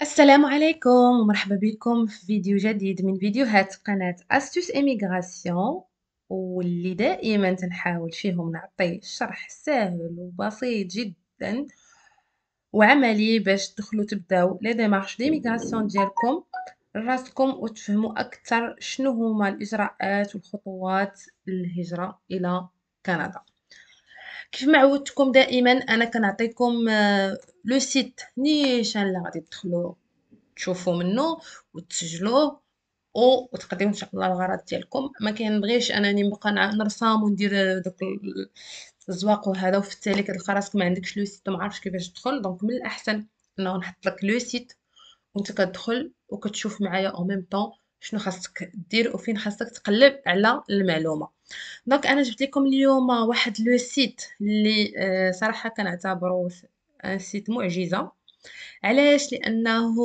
السلام عليكم ومرحبا بكم في فيديو جديد من فيديوهات قناة أستوس إيميغراسيون، واللي دائما تنحاول فيهم نعطي شرح سهل وبسيط جدا وعملي باش تدخلوا تبداو لي ديمارش ديميغراسيون ديالكم راسكم وتفهموا أكثر شنو هما الإجراءات والخطوات للهجرة إلى كندا. كيف ما عودتكم دائما أنا كنعطيكم لو سيت نيشان اللي غادي تدخلوا تشوفوا منه وتسجلوه وتقضيو ان شاء الله الغرض ديالكم. ما كنبغيش انني نبقى نرسم وندير دوك الزواق وهذا وفي التالي كتلقى راسك ما عندكش لو سيت وما عارفش كيفاش تدخل. دونك من الاحسن انه نحط لك لو سيت وانت كتدخل وكتشوف معايا او ميم طون شنو خاصك دير وفين خاصك تقلب على المعلومه. دونك انا جبت لكم اليوم واحد لو سيت اللي صراحه كنعتبره ان سيت معجزه. علاش؟ لانه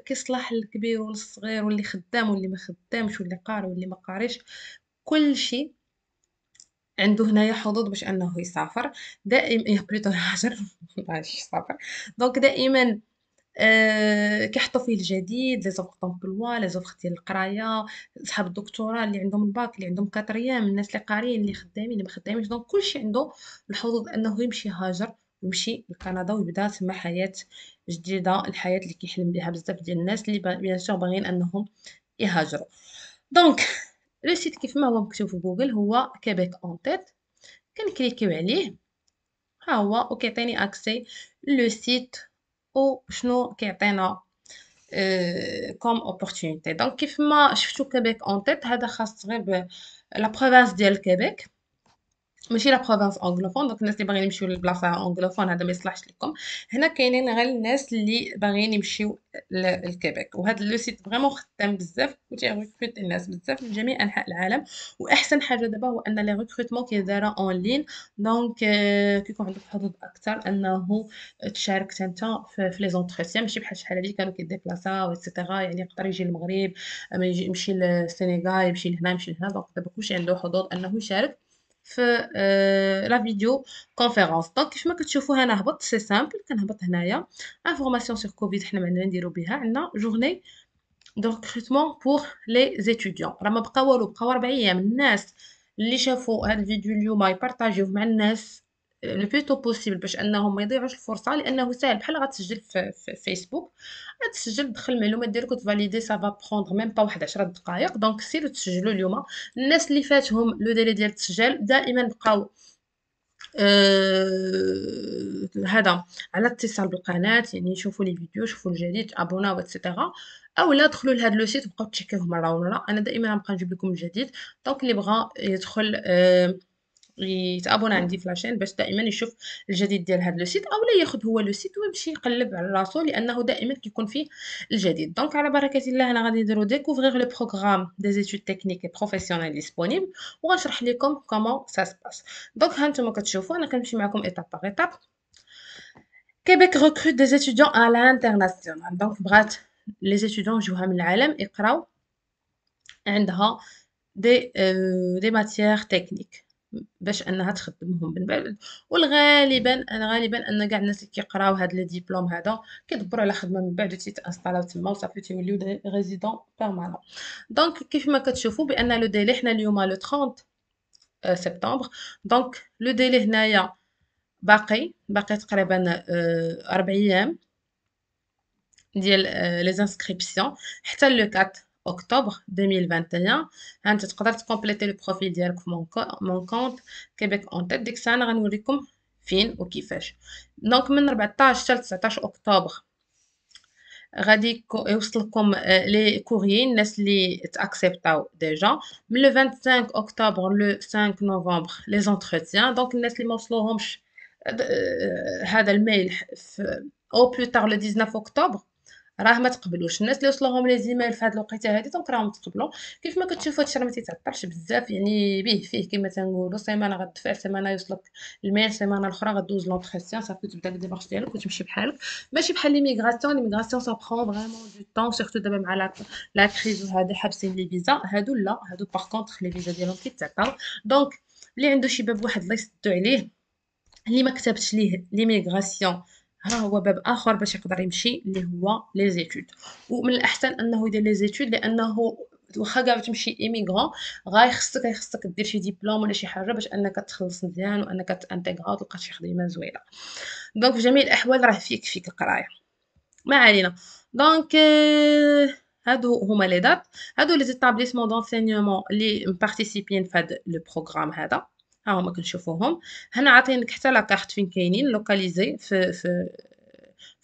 كيصلح للكبير والصغير واللي خدام واللي ما خدامش واللي قاري واللي ما قاريش. كلشي عنده هنايا حظوظ باش انه يسافر دائما بلوتو يهاجر ماشي يسافر. دونك دائما كيحطوا فيه الجديد لي زوفر دومبلوا لي زوفر ديال القرايه، صحاب الدكتوراه اللي عندهم الباك اللي عندهم كاتريام، الناس اللي قاريين اللي خدامين اللي ما خدامينش. دونك كلشي عنده الحظوظ انه يمشي يهاجر ويمشي لكندا ويبدا تما حياه جديده، الحياه اللي كيحلم بها بزاف ديال الناس اللي بيان سور باغيين انهم يهاجروا. دونك لو سيت كيف ما هو مكتوب في جوجل هو كيبيك اون تيت. كنكليكيو عليه ها هو وكيعطيني اكسي لو سيت وشنو كيعطينا كوم اوبورتونيتي. دونك كيف ما شفتو كيبيك اون تيت هذا خاص غير لا بروفانس ديال كيبيك ماشي لا بروفانس انغلوفون. دونك الناس اللي باغيين يمشيو لبلاصه انغلوفون هذا ما يصلحش لكم. هنا كاينين غير الناس اللي باغيين يمشيو لكيبيك. وهذا لو سيت فريمون خدام بزاف وتيغوكروت الناس بزاف من جميع انحاء العالم. واحسن حاجه دابا هو ان لي ريكروتمون كيدارا اون لين. دونك كيكون عندك حظوظ اكثر انه تشارك حتى انت في لي زونتروتيان، ماشي بحال شحال هذه كانوا كيديبلاساو ايتترا. يعني يقدر يجي للمغرب اما يمشي للسنغال يمشي لهنا يمشي لهنا. دونك دابا كلشي عنده حظوظ انه يشارك في لا فيديو كونفيرونس. دونك كيف ما كتشوفوا انا هبط سي سامبل. كنهبط هنايا انفورماسيون سور كوفيد حنا ما عندنا نديرو بها. عندنا جورني دو ريكروتمون بور لي زيتيديون. راه ما بقى والو، بقاو 4 ايام. الناس اللي شافوا هذا الفيديو اليوم يبارطاجيوه مع الناس لو بلوتو بوسيبل باش انهم ما يضيعوش الفرصه. لانه ساهل بحال غتسجل في فيسبوك. غتسجل تدخل المعلومات ديالك وتفاليدي سافا بروندر ميم با واحد 10 دقائق. دونك سيروا تسجلوا اليوم. الناس اللي فاتهم لو ديلي ديال التسجيل دائما بقاو هذا على اتصال بالقناة، يعني يشوفوا لي فيديو يشوفوا الجديد ابوناو ايتترا. اولا دخلوا لهذا لو سيت وبقاو تشيكيوه مره ومره. انا دائما غنبقى نجيب لكم الجديد. دونك اللي بغى يدخل يتابونا عندي في لاشين باش دائما يشوف الجديد ديال هذا لو سيت، اولا ياخذ هو لو سيت ويمشي يقلب على راسو لانه دائما كيكون فيه الجديد. دونك على بركه الله انا غادي نديرو ديكوفرير لو بروغرام دي زيتود تكنيك اي بروفيسيونيل ديسپونيبل وغنشرح لكم كومون سا سباس. دونك ها نتوما كتشوفوا انا كنمشي معكم ايتاب باغ ايتاب. كيبيك recrute des étudiants à l'international. دونك بغات لي زيتيديون يجيوها من العالم يقراو عندها دي ماتيير تكنيك باش انها تخدمهم من بعد. والغالبا ان كاع الناس اللي كيقراو هاد لي ديبلوم هذا كيدبروا على خدمه من بعد وتيتانستالاو تما وصافي تيوليو دي ريزيدون بيرمانون. دونك كيف ما كتشوفوا بان لو ديلي حنا اليوم لو 30 سبتمبر. دونك لو ديلي هنايا باقي تقريبا 4 ايام ديال لي انسكريبسيون حتى لو 4 اكتوبر 2021. ها انت تقدر تكومبليتي لو بروفيل ديالك في مون كونط كيبيك اون تيت. ديك الساعه انا غنوريكم فين وكيفاش. دونك من 14 حتى 19 اكتوبر غادي يوصلكم لي كوريي الناس اللي تاكسبتاو ديجا. من لو 25 اكتوبر لو 5 نوفمبر لي زونتروتيان. دونك الناس اللي ما وصلوهمش هذا الميل او بلو تار لو 19 اكتوبر راه ما تقبلوش. الناس اللي وصلوهم لي زيميل في هاد الوقيته هادي دونك راهم تقبلوا. كيف ما كتشوفوا هادشي راه ما تيتعطلش بزاف، يعني به فيه كما تنقولوا سيمانه غتدفع سيمانه يوصلك الميل سيمانه الاخرى غدوز لونطريسيون صافي تبدا الديمارش ديالك وتمشي بحالك. ماشي بحال ليميغراسيون سا برون فريمون دو طون سورتو دابا مع لا كريز وهذا حابسين لي فيزا. هادو لا، هادو باغ كونطخ لي فيزا ديالهم كيتعطاو. دونك اللي عنده شي باب واحد الله يسدو عليه اللي ما كتبتش ليه ليميغراسيون ها هو باب آخر باش يقدر يمشي اللي هو لي زيتود. ومن الأحسن أنه يدير لي زيتود، لأنه واخا كاع تمشي إيميغرون غيخصك دير شي ديبلوم ولا شي حاجة باش أنك تخلص مزيان وأنك تانتيغرا وتلقى شي خدمة زوينة. دونك في جميع الأحوال راه فيك القراية. ما علينا. دونك هادو هما لي دات، هادو لي زيتابليسمون دونسينيومون لي مبارتيسيبين في هاد لو بروغرام هذا. ها هما كنشوفوهم. هنا عاطينك حتى لا كارت فين كاينين لوكاليزي في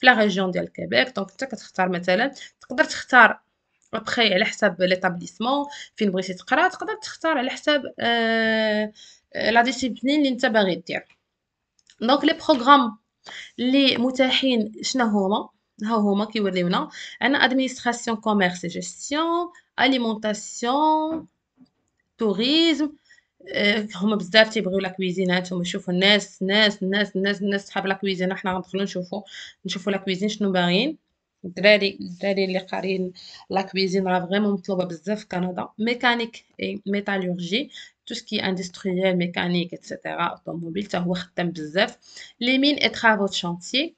لا ريجيون ديال كيبيك. دونك انت كتختار مثلا، تقدر تختار ابخي على حساب ليتابليسمون فين بغيتي تقرا، تقدر تختار على حساب لا ديسيبلين اللي انت باغي دير. دونك لي بروغرام اللي متاحين شنو هما؟ ها هما كيوريونا. عندنا administration commerce et gestion، alimentation، tourisme. هما بزاف تيبغيو لا كويزين. هانتوما شوفوا الناس صحاب لا كويزين. حنا غندخلو نشوفوا لا كويزين شنو باغيين. الدراري اللي قاريين لا كويزين راه فريمون مطلوبه بزاف في كندا. ميكانيك اي ميتالورجي، تو سكي اندستريال ميكانيك اتسيتيرا، اوتوموبيل حتى هو خدام بزاف. لي مين اي ترافو دو شانتيي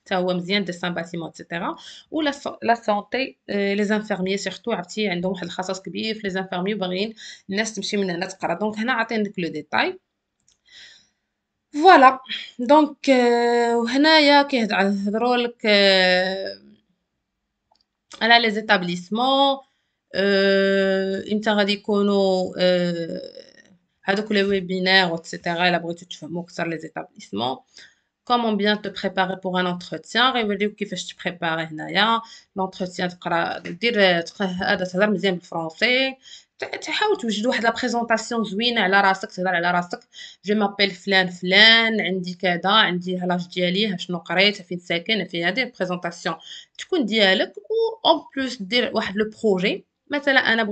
حتى هو مزيان، ديسان باتيمون اتسيتيرا. و لا سونتي، لي زانفيرميي سيرتو عرفتي عندهم واحد الخصاص كبير في لي زانفيرميي وباغيين الناس تمشي من هنا تقرا. دونك هنا عاطينك لو ديتاي. فوالا. دونك وهنايا كيهضروا لك على لي زيتابليسمون امتى غادي يكونوا هادوك لي ويبينار واتسيتيرا. الا بغيتو تفهموا اكثر لي زيتابليسمون. Comment bien te préparer pour un entretien. غيوريوك كيفاش تبريباري هنايا لونتروتيان. تقرا هذا تهضر مزيان بالفرونسي. تحاول توجد واحد لا بريزونطاسيون زوينه على راسك، تهضر على راسك. جو مابيل فلان فلان، عندي كذا، عندي لاج ديالي، شنو قريت، فين ساكن، فين هذه بريزونطاسيون تكون ديالك. و اون بلوس دير واحد لو بروجي. مثلا انا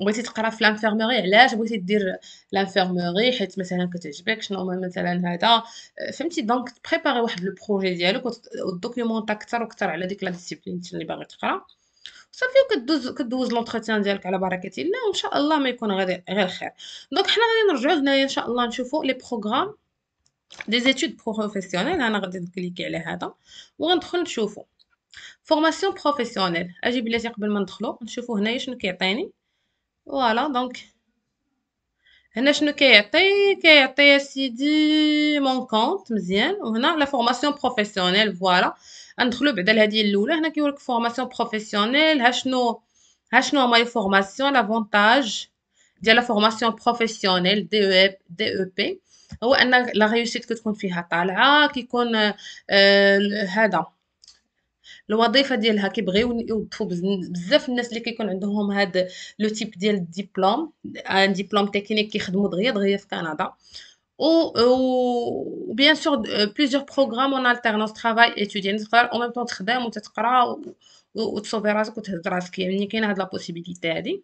بغيتي تقرا في لانفيرميري. علاش بغيتي دير لانفيرميري؟ حيت مثلا كتعجبك شنو مثلا هذا، فهمتي. دونك تبريباري واحد لو بروجي ديالك ودوكيومونطا اكثر واكثر على ديك لا ديسيبلين اللي باغي تقرا. صافي كدوز لونتروتيان ديالك على بركه الله، وان شاء الله ما يكون غير خير. دونك حنا غادي نرجعوا هنايا ان شاء الله نشوفوا لي بروغرام دي زيتود بروفيسيونيل. انا غادي نكليكي على هذا وغندخل نشوفوا فورماسيون بروفيسيونيل. اجي بلاتي قبل ما ندخلوا نشوفوا هنايا شنو كيعطيني. فوالا. دونك هنا شنو كيعطي يا سيدي مون كونط مزيان. وهنا لا فورماسيون بروفيسيونيل. فوالا. غندخلو بعدا لهادي الاولى. هنا كيوريك فورماسيون بروفيسيونيل. ها شنو هما لي فورماسيون. لافونتاج ديال لا فورماسيون بروفيسيونيل دي او بي هو ان لا ريوسيت كتكون فيها طالعه. كيكون هذا الوظيفه ديالها كيبغيو يوظفوا بزاف الناس اللي كيكون عندهم هاد لو تيب ديال الدبلوم. ان دبلوم تكنيك كيخدموا دغيا في كندا. و بيان سور بليزيور بروغرام اون التيرنانس ترافاي ايتودي. يعني تقدر او ميم طون تخدم وتتقرا وتصوفي راسك وتهز راسك. يعني كاينه هاد لا بوسيبيليتي هادي.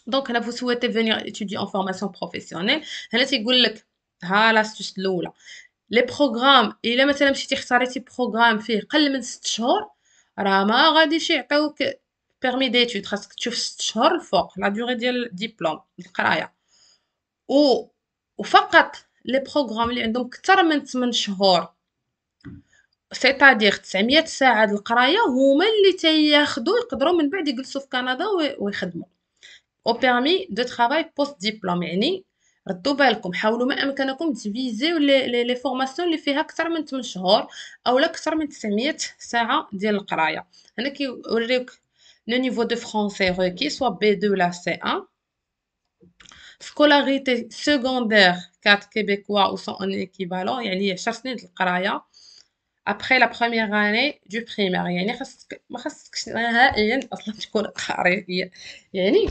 دونك هنا vous souhaitez venir étudier en formation professionnelle. هنا تيقول لك ها لاستوس الاولى لي بروغرام. الا مثلا مشيتي اختاريتي بروغرام فيه قل من 6 شهور راه ما غاديش يعطيوك بيرمي ديتود. خاصك تشوف 6 شهور الفوق لا ديوري ديال الدبلوم القرايه. و وفقط لي بروغرام اللي عندهم اكثر من 8 شهور سيتادير 900 ساعه د القرايه هما اللي تياخدو يقدروا من بعد يجلسوا في كندا ويخدموا او بيرمي دو ترافاي بوست ديبلوم. يعني ردوا بالكم، حاولوا ما امكنكم تفيزيو لي فورماسيون اللي فيها اكثر من 8 شهور او لا اكثر من 900 ساعه ديال القرايه. هنا كيوريوك لو نيفو دو فرونسي requis soit B2 ولا C1. scolarité secondaire 4 québécois ou son équivalent. يعني 10 سنين د القرايه après la première année du primaire. يعني ما خاصكش نهائيا اصلا تكون قاري. يعني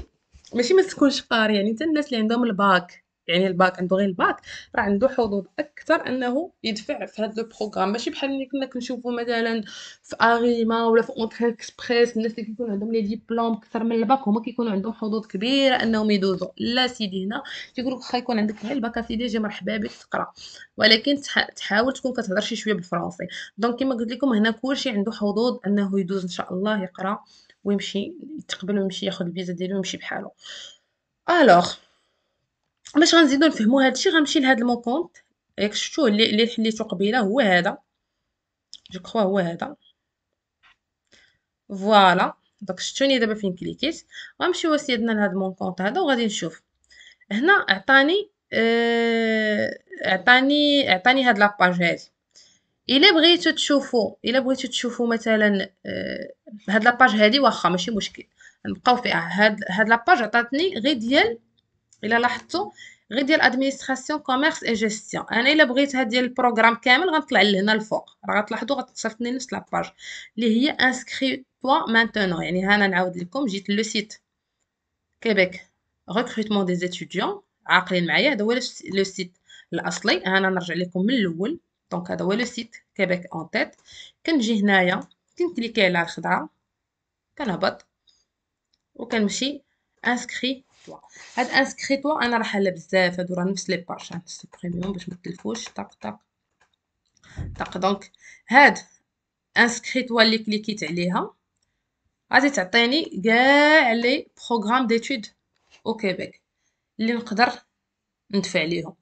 ماشي ما تكونش قاري، يعني حتى الناس اللي عندهم الباك، يعني الباك عنده غير الباك راه عنده حظوظ اكثر انه يدفع في هذا البروغرام. ماشي بحال اللي كنا كنشوفوا مثلا في اريما ولا في اونتر اكسبريس. الناس اللي كيكون عندهم لي ديبلوم اكثر من الباك هما كيكونوا عندهم حظوظ كبيره انهم يدوزوا. لا سيدي، هنا تيقول لك واخا يكون عندك غير الباك سيدي جي مرحبا بك تقرا، ولكن تحاول تكون كتهضر شي شويه بالفرنسي. دونك كما قلت لكم هنا كلشي عنده حظوظ انه يدوز ان شاء الله يقرا ويمشي يتقبل ويمشي ياخذ الفيزا ديالو ويمشي بحاله. الوغ باش غنزيدو نفهمو هادشي غنمشي لهاد الموكونط. ياك شفتوه اللي حليتو قبيله هو هذا. جو كخوا هو هذا. فوالا، دونك شفتوني دابا فين كليكيت. غنمشيو سيدنا لهاد مون كونط هذا وغادي نشوف. هنا عطاني هاد لاباج هادي. الا بغيتو تشوفوا مثلا هاد لاباج هادي واخا ماشي مشكل نبقاو فيها. هاد لاباج عطاتني غير ديال، الا لاحظتوا، غير ديال ادمينستراسيون كوميرس اي جيستيون. انا الا بغيتها ديال البروغرام كامل غنطلع لهنا الفوق، راه غتلاحظوا غتصيفطني نفس لاباج اللي هي انسكري توا مانتونون. يعني ها انا نعاود لكم، جيت لو سيت كيبيك recrutement des étudiants. عاقلين معايا، هذا هو لو سيت الاصلي. انا نرجع لكم من الاول. دونك هذا هو لو سيت كيبيك اون تيت. كنجي هنايا كنكليكي على الخضراء، كنهبط وكنمشي انسكري توا. هاد انسكري توا انا راه حاله بزاف، هادو راه نفس لي باج. نسبريميهم باش متلفوش. طق طق طق. دونك هاد انسكري توا اللي كليكيت عليها غادي تعطيني كاع لي بروغرام ديتود او كيبيك اللي نقدر ندفع ليهم.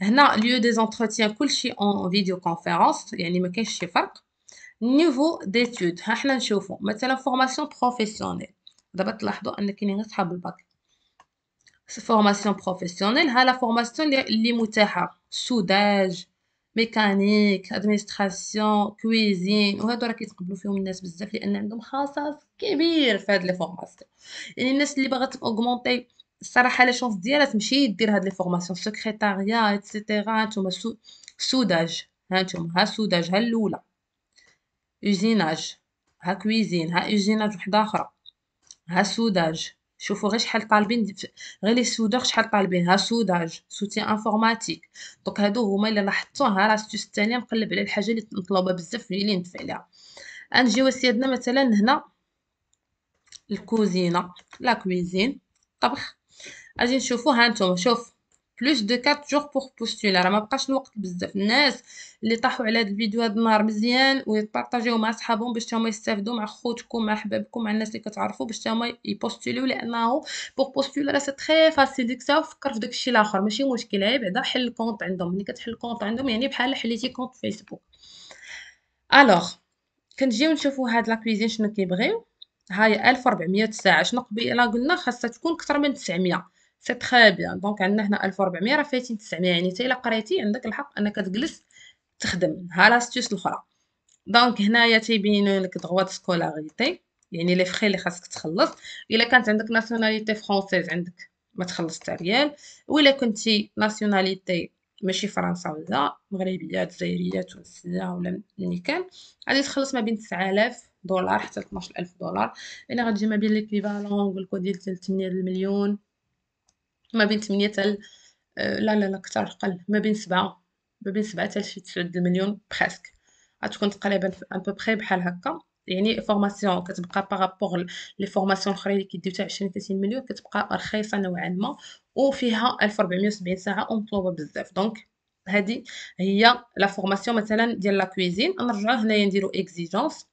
هنا lieu des entretiens كلشي en فيديو كونفيرونس، يعني ما كاينش شي فرق. نيفو ديتود ها حنا نشوفو مثلا فورماسيون بروفيسيونيل. دابا تلاحظوا ان كاينين غير صحاب الباك. فورماسيون بروفيسيونيل ها لا فورماسيون اللي متاحه: سوداج، ميكانيك، ادمنستراسيون، كويزين. وهادو راه كيتقبلوا فيهم الناس بزاف لان عندهم خصاص كبير في هاد لي فورماسيون. يعني الناس اللي باغا اوغمونطي الصراحه لي شونس ديالها تمشي دير هاد لي فورماسيون سكرتاريا ايتترا. نتوما سوداج، ها نتوما ها سوداج ها الاولى. اوزيناج، ها كويزين، ها اوزيناج وحده اخرى، ها سوداج. شوفوا غير شحال طالبين غير لي سوداج شحال طالبين. ها سوداج سوتيان انفورماتيك. دونك هادو هما الا لاحظتوا. ها لاستيوس الثانيه نقلب على الحاجه اللي مطلوبه بزاف هي اللي ندفع عليها. غنجيو سيادنا مثلا هنا الكوزينه، لا كويزين، طبخ. غادي نشوفوا ها نتوما شوف بلوس دو 4 جور بور بوستولي. راه ما بقاش الوقت بزاف. الناس اللي طاحوا على هذا الفيديو هذا النهار مزيان ويبارطاجيو مع صحابهم باش هما يستافدوا، مع خوتكم مع حبابكم مع الناس اللي كتعرفوا باش هما يبوستوليو. لانه بور بوستولي راه سي تري فاسيل. ديك الساعه فكر في داك الشيء الاخر ماشي مشكل. عيب بعدا حل الكونط عندهم. ملي كتحل الكونط عندهم يعني بحال حليتي كونط فيسبوك. الوغ كنجيو نشوفوا هاد لا كويزين شنو كيبغيو. هاهي 1400 ساعه. شنو قبيله قلنا خاصها تكون كثر من 900. سي تري بيان. دونك عندنا هنا 1400 راه فايتين 900. يعني حتى الا قريتي عندك الحق انك تجلس تخدم. ها لاستيوس الاخرى. دونك هنايا تيبينوا لك دغوا سكولاريتي، يعني لي فخي اللي خاصك تخلص. الا كانت عندك ناسيوناليتي فرونسيز عندك ما تخلص حتى ريال. وإلا كنتي ناسيوناليتي ماشي فرنساويه، مغربيه، جزائريه، تونسيه، ولا مني كان، غادي تخلص ما بين 9000 دولار حتى 12000 دولار. يعني غتجي ما بين ليكيفالون نقولكو ديال 300 المليون، ما بين 8 حتى لا كتر قل، ما بين 7 حتى 9 المليون بريسك. غتكون تقريبا ان بو بخي بحال هكا. يعني فورماسيون كتبقى بارابور لي فورماسيون الاخرين اللي كيديو حتى 20 30 مليون كتبقى رخيصه نوعا ما، وفيها 1470 ساعه ومطلوبه بزاف. دونك هذه هي لا فورماسيون مثلا ديال لا كويزين. نرجعوا هنايا نديرو اكزيجونس.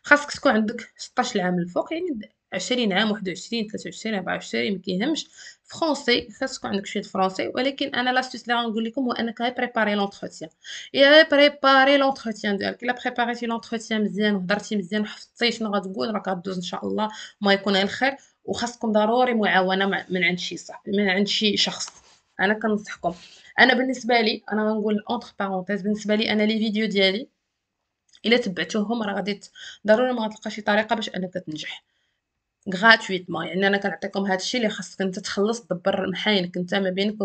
خاصك تكون عندك 16 عام الفوق، يعني 20 عام، 21 23 24 مكيهمش. فرونسي خاص تكون عندك شويه فرونسي. ولكن انا لاستيس اللي غنقول لكم هو انك غير بريباري لونتروتيان. يا بريباري لونتروتيان ديالك. الا بريباريتي لونتروتيان مزيان وهضرتي مزيان وحفظتي شنو غتقول راك غدوز ان شاء الله ما يكون غير الخير. وخاصكم ضروري معاونه من عند شي صاحب، من عند شي شخص. انا كنصحكم. انا بالنسبه لي انا غنقول اونتر بارونتيز، بالنسبه لي انا لي فيديو ديالي الا تبعتوهم راه غادي ضروري ما غتلقى شي طريقه باش انك تنجح غراتويتمون. يعني انا كنعطيكم هذا الشيء اللي خاصك انت تخلص تدبر محاينك انت ما بينك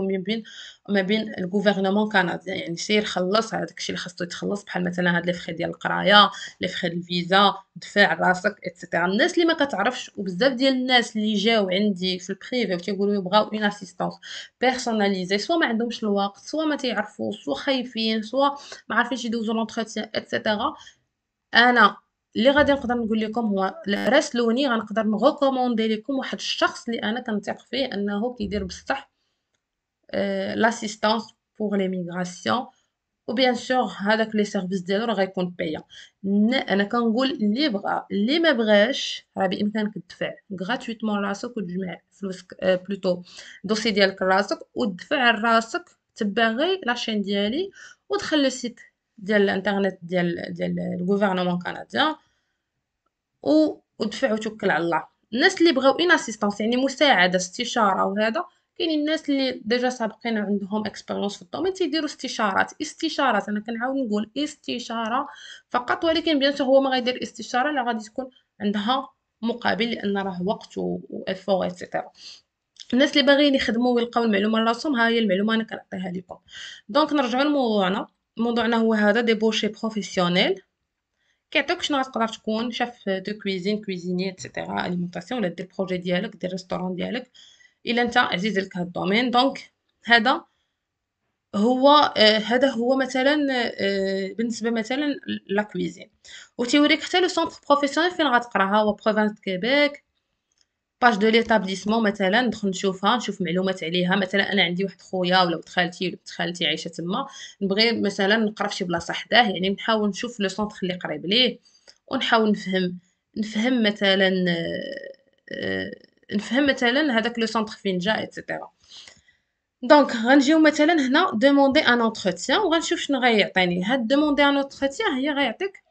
وما بين الغوفرنمون كنديان. يعني سير خلص هذاك الشيء اللي خاصو يتخلص، بحال مثلا هاد لي فخي ديال القرايه، لي فخي ديال الفيزا، دفع راسك ايتترا. الناس اللي ما كتعرفش، وبزاف ديال الناس اللي جاو عندي في البريفي وتيقولوا يبغاو اون اسيستونس بيرسوناليزي، سوا ما عندهمش الوقت، سوا ما تيعرفوش، سوا خايفين، سوا ما عارفينش يدوزوا لونتروتيان ايتترا. انا اللي غادي نقدر نقول لكم هو راسلوني، غنقدر نغوكوموندي لكم واحد الشخص اللي انا كنثق فيه انه كيدير بصح لاسيستانس بوغ لي ميغراسيون. وبيان سور هذاك لي سيرفيس ديالو راه غيكون بايا. انا كنقول اللي بغى اللي ما بغاش راه بامكانك تدفع غراتويتمون راسك وتجمع فلوسك، بلوتو دوسي ديالك راسك وتدفع راسك. تبع غير لاشين ديالي ودخل لو سيت ديال الانترنت ديال الغوفرنمون كنديان، ودفع وتوكل على الله. الناس اللي بغاو ان اسيستانس يعني مساعده استشاره وهذا، كاينين الناس اللي ديجا سابقين عندهم اكسبيريونس في الدومين تيديروا استشارات انا كنعاود نقول استشاره فقط، ولكن بيان سور هو ما غيدير استشاره لا غادي تكون عندها مقابل، لان راه وقت و افور ايتترا. الناس اللي باغيين يخدموا ويلقاو المعلومه لراسهم، ها هي المعلومه انا كنعطيها لكم. دونك نرجعوا لموضوعنا. موضوعنا هو هذا ديبوشي بروفيسيونيل، كيعطيوك شنو غتقدر تكون شاف دو كويزين، كويزيني اتسيتيرا، اليمونطاسيون، ولا دير بروجي ديالك، دير ريستورون ديالك الا انت عزيز لك هاد الدومين. دونك هذا هو هذا هو مثلا بالنسبه مثلا لا كويزين. وتيوريك حتى لو سونتر بروفيسيونيل فين غتقراها، هو بروفانس دو كيبيك، باج دو ليتابليسمون مثلا ندخل نشوفها، نشوف معلومات عليها. مثلا انا عندي واحد خويا ولا ولد خالتي ولا بنت خالتي عايشه تما، نبغي مثلا نقرا في شي بلاصه حداه، يعني نحاول نشوف لو سونتر اللي قريب ليه، ونحاول نفهم مثلا آه، نفهم مثلا هذاك لو سونتر فين جا ايتترا. دونك غنجيو مثلا هنا دوموندي ان انتروتيان، وغنشوف شنو غيعطيني. هاد دوموندي ان انتروتيان هي غيعطيك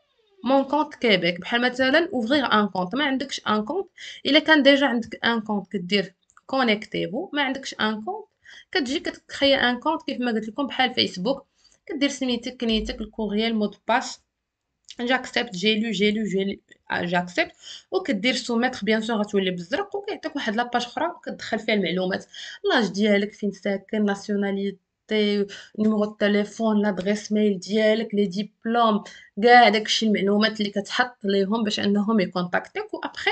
مون كونط كيبيك، بحال مثلا اوفغيغ ان كونط. ما عندكش ان كونط، الا كان ديجا عندك ان كونط كدير كونيكتيفو. ما عندكش ان كونط كتجي كتخيا ان كونط كيف ما قلت لكم بحال فيسبوك، كدير سميتك، كنيتك، الكوريال، مود باس، جاكسبت، جي لو جاكسبت، وكدير سوميتر. بيان سور غتولي بالزرق، وكيعطيك واحد لاباج اخرى كتدخل فيها المعلومات، لاج ديالك، فين ساكن، ناسيوناليتي، نيميرو التليفون، لادريس ميل ديالك، لي ديبلوم، كاع داكشي المعلومات اللي كتحط ليهم باش انهم يكونتاكتيك. وابخي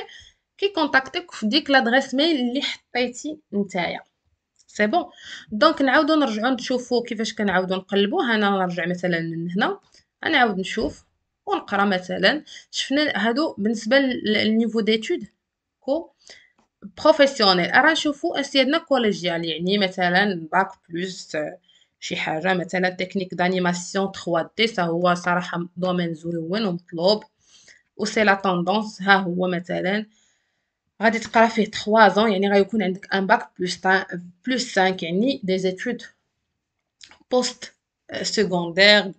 كيكونتاكتيك في ديك لادريس ميل اللي حطيتي نتايا. سي بون. دونك نعاودو نرجعو نشوفو كيفاش كنعاودو نقلبو. انا نرجع مثلا من هنا، غنعاود نشوف ونقرا. مثلا شفنا هادو بالنسبه للنيفو ديتود كو بروفيسيونيل. راه نشوفو اسيادنا كوليجيال، يعني مثلا باك بلس شي حاجه، مثلا تكنيك دانيماسيون 3 دي، تا هو صراحه دومين زوين ومطلوب، و سي لا طوندونس. ها هو مثلا غادي تقرا فيه 3 زون، يعني غيكون عندك ان باك بلس 5، يعني دي زيتود بوست secondaire.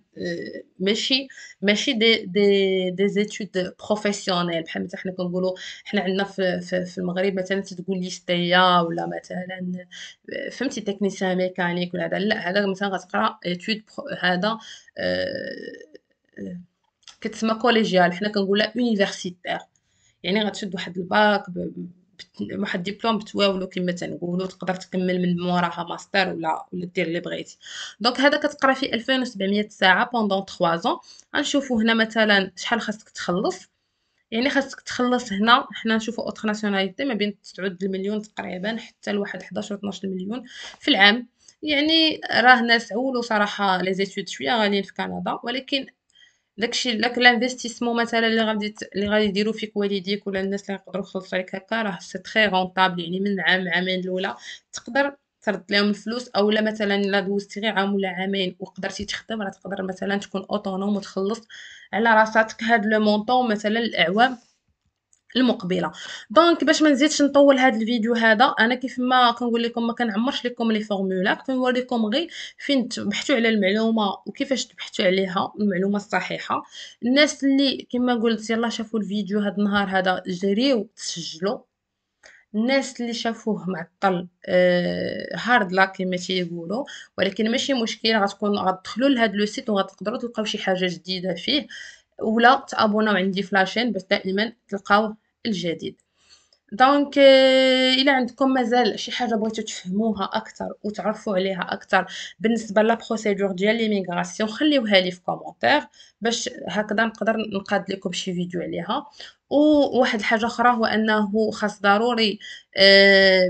ماشي دي زيتود بروفيسيونيل بحال مثلا حنا كنقولوا. حنا عندنا في المغرب مثلا تتقول ليستيا، ولا مثلا فهمتي تكنيسيان ميكانيك ولا هذا. لا، هذا مثلا غتقرا ايتود هذا كتسمى كوليجيال، حنا كنقولها يونيفرسيتير. يعني غتشد واحد الباك واحد الدبلوم بتواولو كما تنقولوا، تقدر تكمل من موراها ماستر ولا دير اللي بغيتي. دونك هذا كتقرا فيه 2700 ساعه بوندون 3 زون. غنشوفوا هنا مثلا شحال خاصك تخلص. يعني خاصك تخلص هنا، حنا نشوفوا اوتر ناسيوناليتي ما بين 9 المليون تقريبا حتى لواحد 11 12 مليون في العام. يعني راه ناس عولوا صراحه لي زيتود شويه غاليين في كندا، ولكن داكشي داك الانفستيسمون مثلا اللي غادي يديروا فيك والديك ولا الناس اللي يقدروا يخلصوا عليك هكا، راه سي تري رونطابل. يعني من عام عامين الاولى تقدر ترد لهم الفلوس، اولا مثلا الا دوزتي غير عام ولا عامين وقدرتي تخدم، راه تقدر مثلا تكون اوتونوم وتخلص على راساتك هاد لو مونطون مثلا الاعوام المقبله. دونك باش ما نزيدش نطول هذا الفيديو هذا، انا كيف ما كنقول لكم ما كنعمرش لكم لي فورمولار، كنوريكم غير فين تبحثوا على المعلومه وكيفاش تبحثوا عليها المعلومه الصحيحه. الناس اللي كما قلت يلا شافوا الفيديو هذا النهار هذا جريو تسجلوا. الناس اللي شافوه معطل هارد لاك كما تيقولوا، ولكن ماشي مشكل، غتدخلوا لهذا لو سيت وغتقدروا تلقاو شي حاجه جديده فيه، ولا تابوناو عندي فلاشين باش دائما تلقاو الجديد. دونك الا عندكم مازال شي حاجه بغيتو تفهموها اكثر وتعرفوا عليها اكثر بالنسبه لا بروسيدور ديال ليميغراسيون، خليوها لي في كومونتير باش هكذا نقدر نقاد لكم شي فيديو عليها. وواحد الحاجه اخرى هو انه خاص ضروري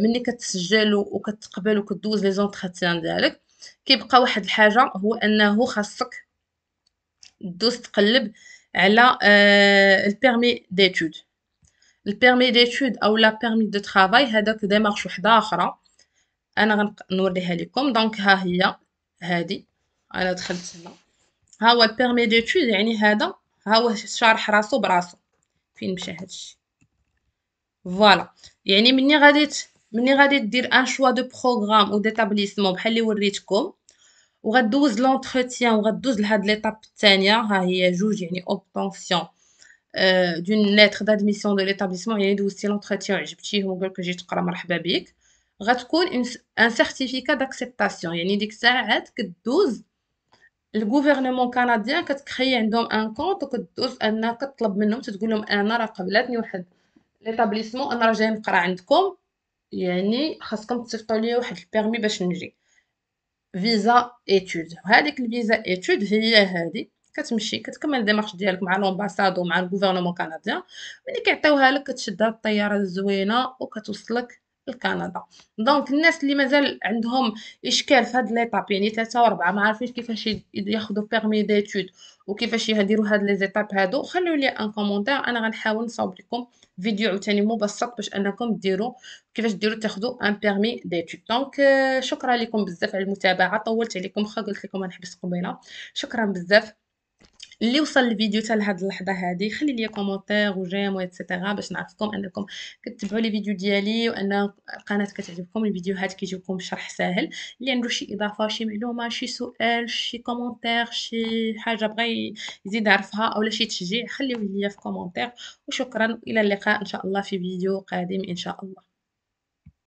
ملي كتسجل وكتقبل وكدوز لي زونطريتيان ديالك، كيبقى واحد الحاجه هو انه خاصك دوز تقلب على البيرمي ديتود. البيرمي ديتود او لا بيرمي دو ترافاي، هذاك ديمارش وحده اخرى انا غنوريها لكم. دونك ها هي هادي، انا دخلت هنا. ها هو البيرمي ديتود، يعني هذا ها هو شارح راسو براسو. فين مشى هادشي؟ فوالا. يعني مني غادي دير ان شوا دو بروغرام او ديتابليسمون بحال اللي وريتكم، وغدوز l'entretien وغدوز لهاد l'étape التانية، ها هي جوج يعني obtention d'une lettre d'admission de l'établissement، يعني دوزتي l'entretien وعجبتيهم وقالوا لك جي تقرا مرحبا بك، غتكون un certificat d'acceptation، يعني ديك الساعة عاد كدوز الgouvernement canadien كتكريي عندهم ان كونط وكدوز انك تطلب منهم تقول لهم انا راه قبلاتني واحد ليطابليسمون، انا راه جاي نقرا عندكم، يعني خاصكم تصيفطوا لي واحد البيرمي باش نجي. فيزا ايتود، وهذيك الفيزا ايتود هي هذه كتمشي كتكمل الديمارش ديالك مع لومباساد ومع الغوفرنمون كنديان، ملي كيعطيوها لك كتشدها الطياره الزوينه وكتوصلك لكندا. دونك الناس اللي مازال عندهم اشكال في هاد ليطاب، يعني 3 و4 ما عارفينش كيفاش ياخذوا بيرمي ديتود وكيفاش يديروا هاد لي زيتاب هادو، خليو لي ان كومونتير، انا غنحاول نصاوب لكم فيديو عاوتاني مبسط باش انكم ديروا كيفاش ديروا تاخذوا ان بيرمي ديتود. دونك شكرا لكم بزاف على المتابعه، طولت عليكم واخا قلت لكم غنحبس قبيله. شكرا بزاف اللي وصل الفيديو حتى لهاد اللحظه هذه، خلي لي كومونتير وجيم واتسيتيرا باش نعرفكم انكم كتبعوا لي فيديو ديالي وان القناه كتعجبكم الفيديوهات كيجيوكم شرح ساهل. اللي عنده شي اضافه شي معلومه شي سؤال شي كومونتير شي حاجه بغى يزيد يعرفها اولا شي تشجيع خليوه لي في كومونتير. وشكرا، الى اللقاء ان شاء الله في فيديو قادم ان شاء الله.